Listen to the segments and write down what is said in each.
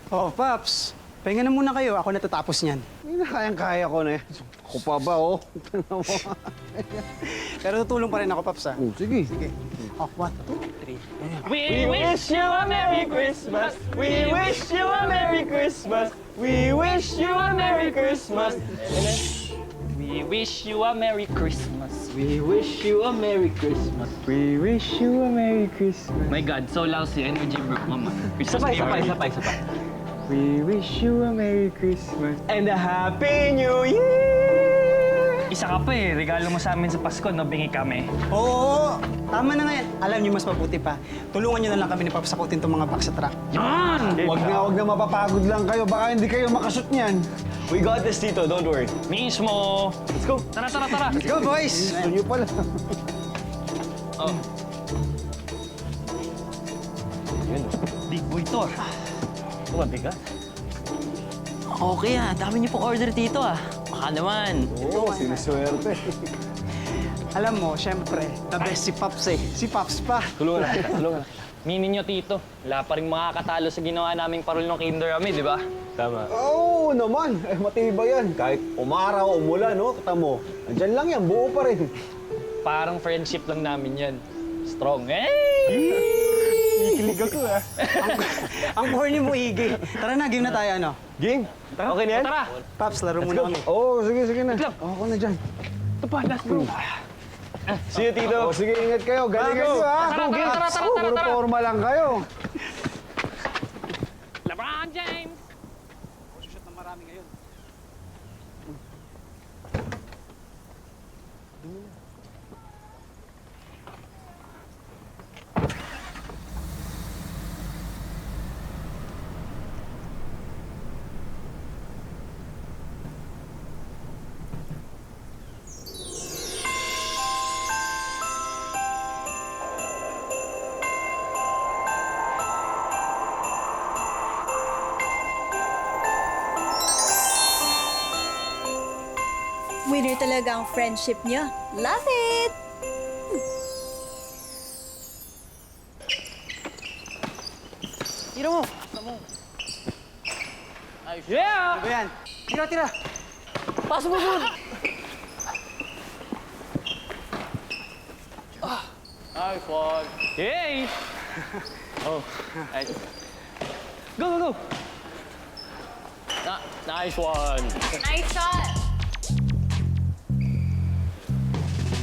Oh, Paps. Pahinga na muna kayo. Ako natatapos niyan. Hindi na kayang-kaya ko na eh. Ako pa ba, oh? Tingnan mo. Pero tutulong pa rin ako, Paps, ha? Oh, sige. Sige. Oh, 1, 2, 3. We wish you a Merry Christmas. We wish you a Merry Christmas. We wish you a Merry Christmas. We wish you a Merry Christmas. We wish you a Merry Christmas. We wish you a Merry Christmas. My God, so lousy. Energy bro, mama. Isa pa. We wish you a Merry Christmas and a Happy New Year! Isa ka pa eh. Regalo mo sa amin sa Pasko, no? Bingi kami. Oo! Tama na nga yan. Alam niyo, mas mabuti pa. Tulungan niyo na lang kami ni Paps sakutin itong mga box sa truck. Yan! Wag na mapapagod lang kayo. Baka hindi kayo makashoot niyan. We got this, Tito. Don't worry. Mismo! Let's go. Tara! Let's go, boys! Gusto niyo pala. Oh. Big boy to. Ito mabigat. Okay dami niyo pong order dito Baka naman. Oo, siniswerte. Alam mo, syempre, the best si Paps eh. Si Paps pa. Tulungan na kita. Minin nyo, Tito. Wala pa rin makakatalo sa ginawa naming parol ng Kinder Ami, di ba? Tama. Oo naman. Matibay yan. Kahit umaraw, umulan, no? Kita mo. Andyan lang yan. Buo pa rin. Parang friendship lang namin yan. Strong, eh! Kikilig ako, ha? Ang corny mo, Iggy. Tara na, game na tayo, ano? Game? Okay na yan? Tara! Paps, laro muna kami. Oo, sige na. Ako na dyan. Ito pa, last bro. See you, Tito. O, sige, ingat kayo. Galingan Go. nyo, ha? Tara. Puro forma lang kayo. LeBron James! Shoot na marami ngayon. Winner talaga ang friendship niyo. Love it! Tira mo. Yeah! Ano ba yan? Tira! Pasok mo doon. Nice one. Yay! Oh, nice. Go! Nice one. Nice shot!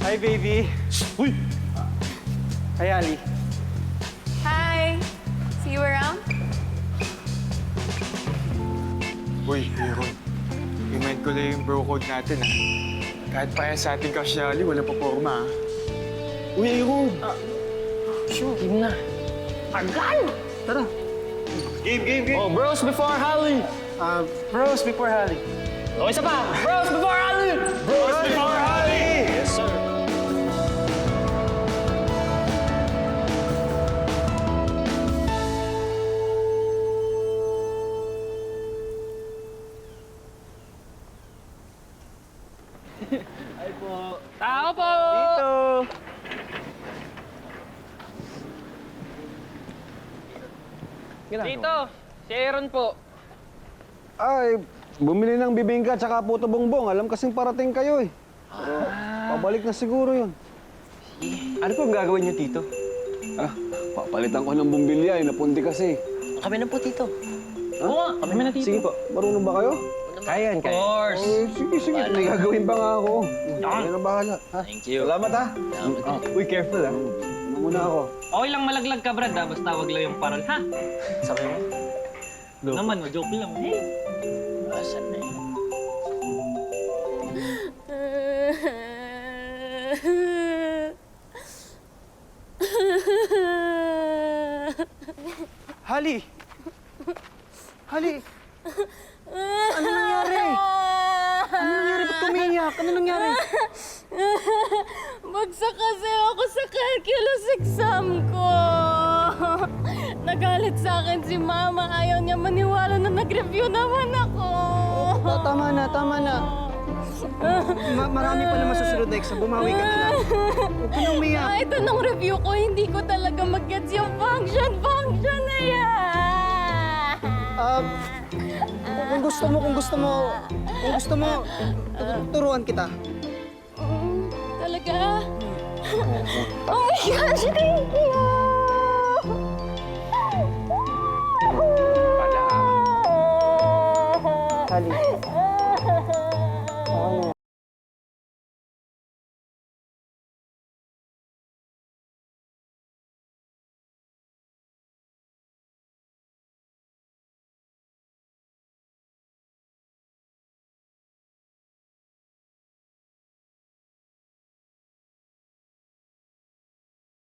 Hi, baby. Uy! Hi, Ali. Hi! See you around? Uy, Aaron. Remind ko lang yung bro code natin, Kahit pa yan sa ating kasyali, wala pa forma, Uy, Aaron! Team na. Tara. Game! Oh, bros before Holly! Bros before Holly. O, isa pa! Bros before Ali! Bros before Holly! Yes, sir. Tao po! Dito, si Aaron po. Ay, bumili ng bibingka tsaka puto bongbong. Alam kasing parating kayo, eh. Pero pabalik na siguro yun. Ano po ang gagawin niyo, Tito? Papalitan ko ng bumbilya, eh. Napunti kasi. Kami na po dito. Oo, kami na dito. Sige po. Marunong ba kayo? Kaya yan, Of kaya. course. Sige. May gagawin pa nga ako. Yan ang bahala. Ha? Thank you. Salamat, ha? Uy, careful, Ano muna ako? Okay lang malaglag ka, Brad, basta wag lang yung parol, ha? Sabi mo? Naman, joke lang. Hey! Asan na yun? Holly! Holly! Ano nangyari? Ano nangyari? Ba't tumiyak? Ano nangyari? Bagsak kasi ako sa calculus exam ko. Nagalit sa akin si Mama. Ayaw niya maniwala na nag-review naman ako. Tama na. Marami pa na masusunod na exam. Bumawi ka na lang. Huwag ka na umiyak. Kahit anong review ko, hindi ko talaga mag-gets yung function na yan. Kung gusto mo, turuan kita. Talaga?